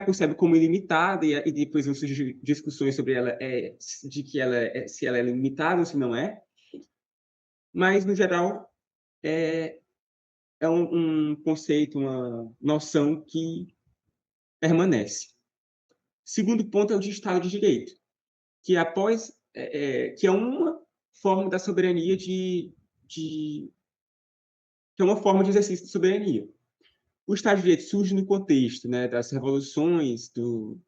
percebe como ilimitada e depois vão surgir discussões sobre ela, de que ela se ela é limitada ou se não é, mas no geral é é um conceito, uma noção que permanece. Segundo ponto é o de Estado de Direito, que após que é uma forma da soberania de que é uma forma de exercício de soberania. O Estado de Direito surge no contexto, né, das revoluções do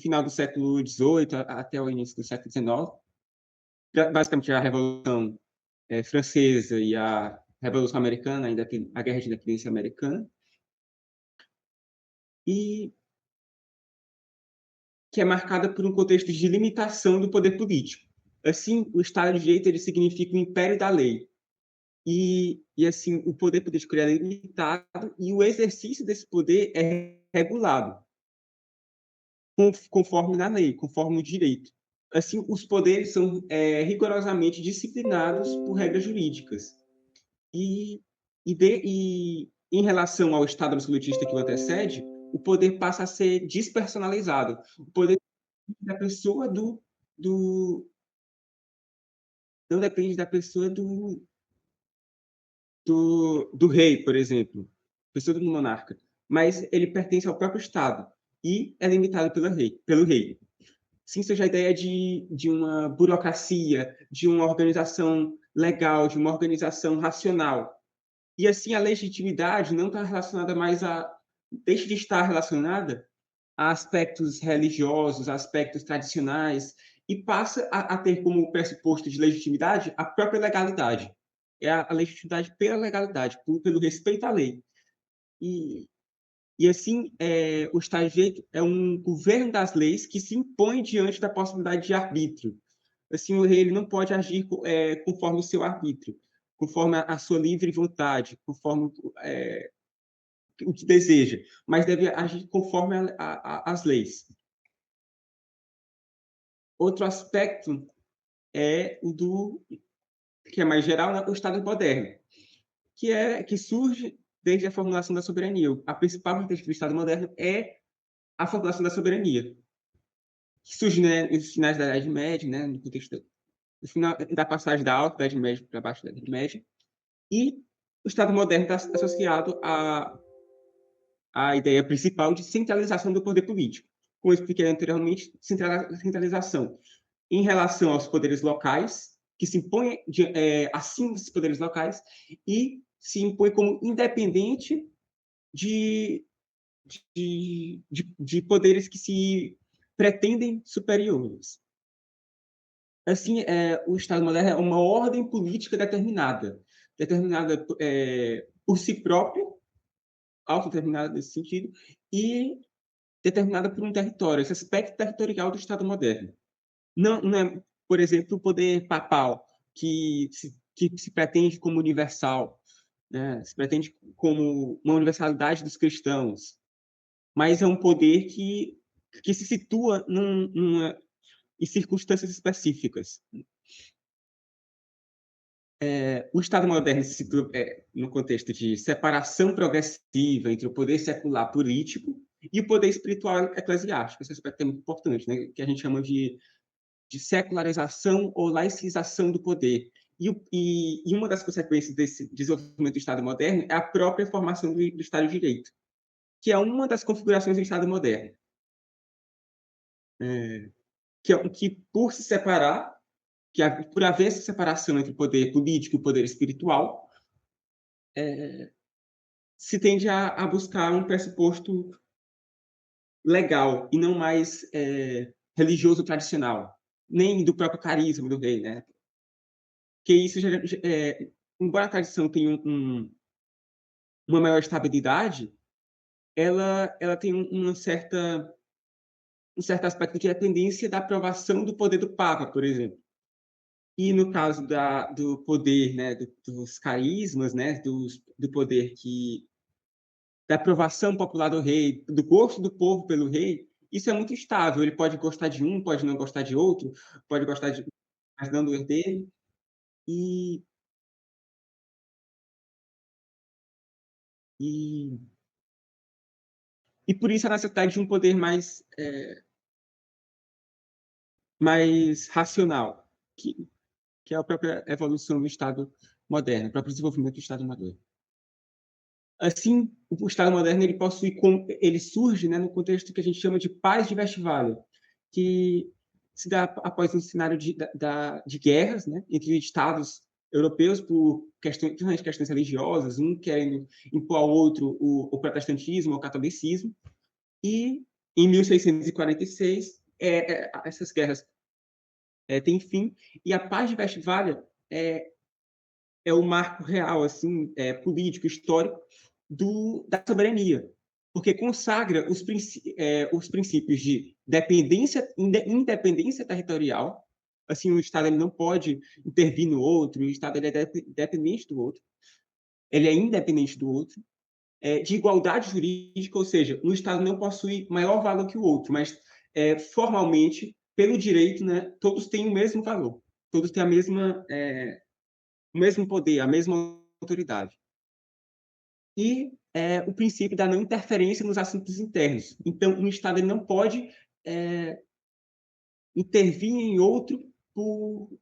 final do século XVIII até o início do século XIX, basicamente a Revolução Francesa e a Revolução Americana, a Guerra de Independência Americana, e que é marcada por um contexto de limitação do poder político. Assim, o Estado de Direito ele significa o império da lei. Assim, o poder político é limitado e o exercício desse poder é regulado, conforme na lei, conforme o direito. Assim, os poderes são rigorosamente disciplinados por regras jurídicas. E, em relação ao Estado absolutista que o antecede, o poder passa a ser despersonalizado. O poder da pessoa do não depende da pessoa do rei, por exemplo, pessoa do monarca, mas ele pertence ao próprio Estado e é limitado pelo rei. Sim, seja a ideia de uma burocracia, de uma organização legal, de uma organização racional. E assim a legitimidade não está relacionada mais a deixa de estar relacionada a aspectos religiosos, a aspectos tradicionais, e passa a ter como pressuposto de legitimidade a própria legalidade. É a legitimidade pela legalidade, pelo respeito à lei. E, assim, o Estado de Direito é um governo das leis que se impõe diante da possibilidade de arbítrio. Assim, o rei ele não pode agir conforme o seu arbítrio, conforme a sua livre vontade, conforme o que deseja, mas deve agir conforme as leis. Outro aspecto é o do que é mais geral, né, o Estado moderno, que surge desde a formulação da soberania. A principal característica do Estado moderno é a formulação da soberania, que surge, né, nos finais da Idade Média, né, no contexto do final da passagem da Alta Idade Média para a Baixa Idade Média, e o Estado moderno está associado à ideia principal de centralização do poder político. Como eu expliquei anteriormente, centralização em relação aos poderes locais, que se impõe acima desses poderes locais e se impõe como independente de, de poderes que se pretendem superiores. Assim, o Estado moderno é uma ordem política determinada por si próprio, autodeterminada nesse sentido, e determinada por um território, esse aspecto territorial do Estado moderno. Não é, por exemplo, o poder papal, que se pretende como universal, né? Se pretende como uma universalidade dos cristãos, mas é um poder que se situa em circunstâncias específicas. O Estado moderno se situa no contexto de separação progressiva entre o poder secular político e o poder espiritual eclesiástico. Esse aspecto é muito importante, né? Que a gente chama de secularização ou laicização do poder. E uma das consequências desse desenvolvimento do Estado moderno é a própria formação do Estado de Direito, que é uma das configurações do Estado moderno. É, que por se separar, por haver essa separação entre o poder político e o poder espiritual, se tende a buscar um pressuposto legal e não mais religioso tradicional, nem do próprio carisma do rei, né? Que isso embora a tradição tenha uma maior estabilidade, ela tem um certo aspecto de dependência da aprovação do poder do Papa, por exemplo. E no caso do poder, né, dos carismas, né, do poder da aprovação popular do rei, do gosto do povo pelo rei, isso é muito estável. Ele pode gostar de um, pode não gostar de outro, pode gostar de mas não do herdeiro. E, e e por isso a necessidade de um poder mais racional, que é a própria evolução do Estado moderno, o próprio desenvolvimento do Estado moderno. Assim, o Estado moderno ele surge, né, no contexto que a gente chama de paz de Westphalia, que se dá após um cenário de guerras, né, entre estados europeus por questões religiosas, um querendo impor ao outro o protestantismo, o catolicismo, e em 1646 essas guerras têm fim, e a paz de Westphalia é o marco real, assim, político, histórico, da soberania, porque consagra os princípios de independência territorial, assim, o Estado ele não pode intervir no outro, o Estado ele é dependente do outro, ele é independente do outro, de igualdade jurídica, ou seja, um Estado não possui maior valor que o outro, mas formalmente, pelo direito, né, todos têm o mesmo valor, todos têm o mesmo poder, a mesma autoridade. E o princípio da não interferência nos assuntos internos. Então, um Estado ele não pode intervir em outro por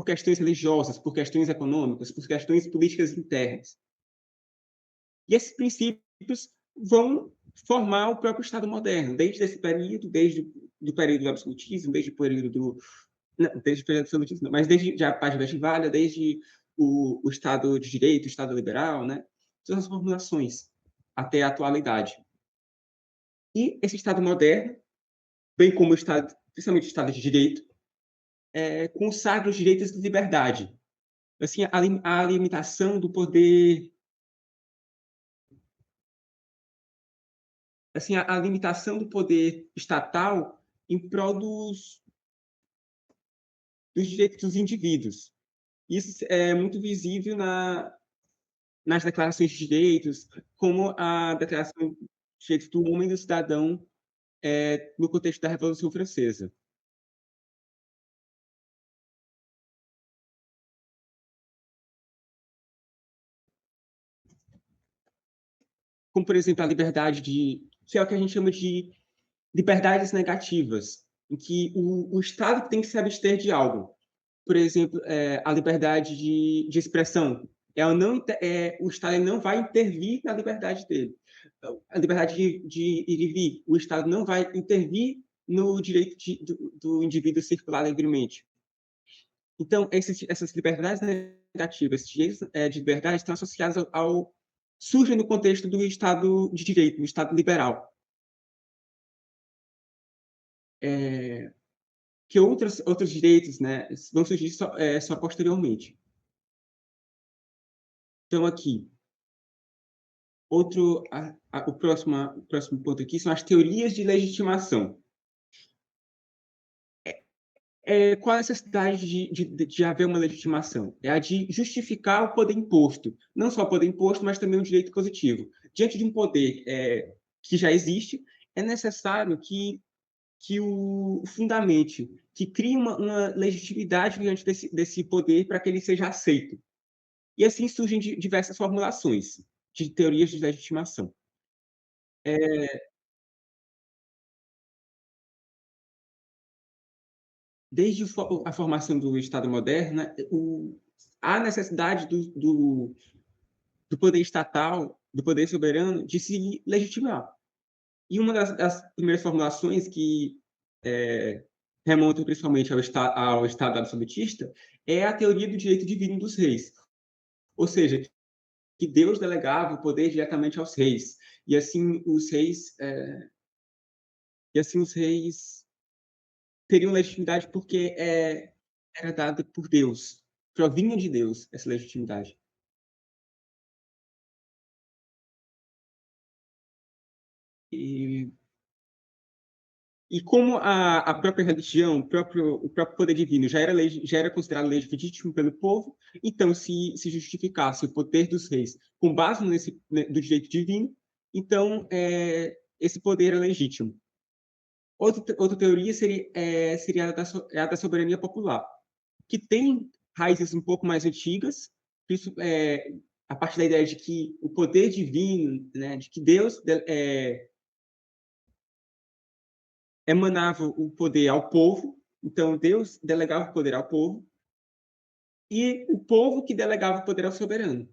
questões religiosas, por questões econômicas, por questões políticas internas. E esses princípios vão formar o próprio Estado moderno, desde esse período, desde o período do absolutismo, desde o período desde o período do absolutismo, mas desde a página da Chivalha, desde o Estado de Direito, o Estado liberal, né? Todas as formulações até a atualidade. E esse Estado moderno, bem como o Estado, principalmente o Estado de Direito, consagra os direitos de liberdade. Assim, a limitação do poder, assim, a limitação do poder estatal em prol dos direitos dos indivíduos. Isso é muito visível nas declarações de direitos, como a Declaração de Direitos do Homem e do Cidadão no contexto da Revolução Francesa. Como, por exemplo, a liberdade que é o que a gente chama de liberdades negativas, em que o Estado tem que se abster de algo. Por exemplo, a liberdade de expressão. O Estado não vai intervir na liberdade dele. A liberdade de ir e vir. O Estado não vai intervir no direito do indivíduo circular livremente. Então, essas liberdades negativas, esses direitos de liberdade, estão associados surgem no contexto do Estado de Direito, do Estado liberal. Que outros direitos, né, vão surgir só posteriormente. Então, aqui, o próximo ponto aqui são as teorias de legitimação. Qual a necessidade de haver uma legitimação? É a de justificar o poder imposto. Não só o poder imposto, mas também o direito positivo. Diante de um poder que já existe, é necessário que o fundamente, que crie uma legitimidade diante desse poder para que ele seja aceito. E assim surgem diversas formulações de teorias de legitimação. Desde a formação do Estado moderno, há necessidade do poder estatal, do poder soberano, de se legitimar. E uma das primeiras formulações que remontam principalmente ao Estado absolutista é a teoria do direito divino dos reis. Ou seja, que Deus delegava o poder diretamente aos reis. E assim os reis teriam legitimidade porque era dada por Deus, provinha de Deus essa legitimidade. E, e como a própria religião, o próprio poder divino já era considerado legítimo pelo povo, então se justificasse o poder dos reis com base do direito divino, então esse poder é legítimo. Outra teoria seria a da soberania popular, que tem raízes um pouco mais antigas, a partir da ideia de que o poder divino, né, de que Deus emanava o poder ao povo, então Deus delegava o poder ao povo, e o povo que delegava o poder ao soberano.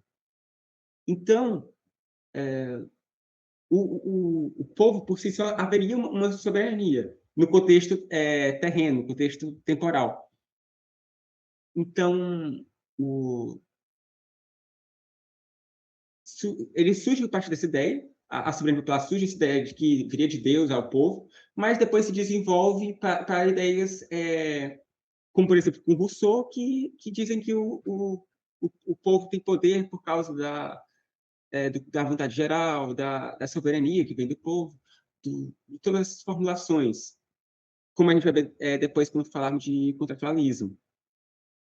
Então, o povo por si só haveria uma soberania no contexto terreno, no contexto temporal. Então, o, ele surge a partir dessa ideia, a soberania popular surge essa ideia de que viria de Deus ao povo, mas depois se desenvolve para ideias, como por exemplo com Rousseau, que dizem que o povo tem poder por causa da vontade geral, da soberania que vem do povo, de todas essas formulações, como a gente vai ver depois quando falarmos de contratualismo.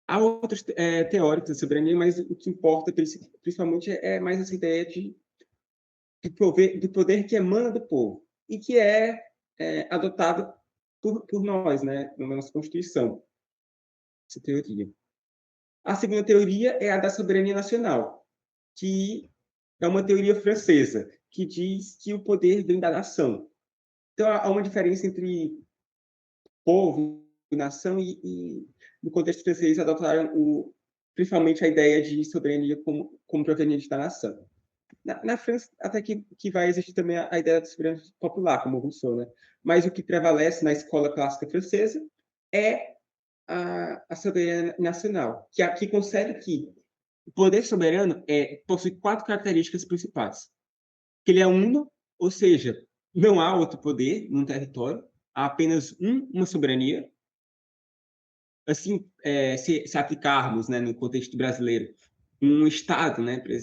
Há outros teóricos da soberania, mas o que importa principalmente é mais essa ideia do poder que emana do povo e que é adotado por nós, né, na nossa Constituição, essa teoria. A segunda teoria é a da soberania nacional, que é uma teoria francesa, que diz que o poder vem da nação. Então, há uma diferença entre povo e nação, e no contexto francês adotaram principalmente a ideia de soberania como proveniente da nação. Na França, até que vai existir também a ideia da soberania popular, como Rousseau, né? Mas o que prevalece na escola clássica francesa é a soberania nacional, que concebe que o poder soberano possui 4 características principais. Que ele é uno, ou seja, não há outro poder num território, há apenas uma soberania. Assim, se aplicarmos, né, no contexto brasileiro, um Estado, né,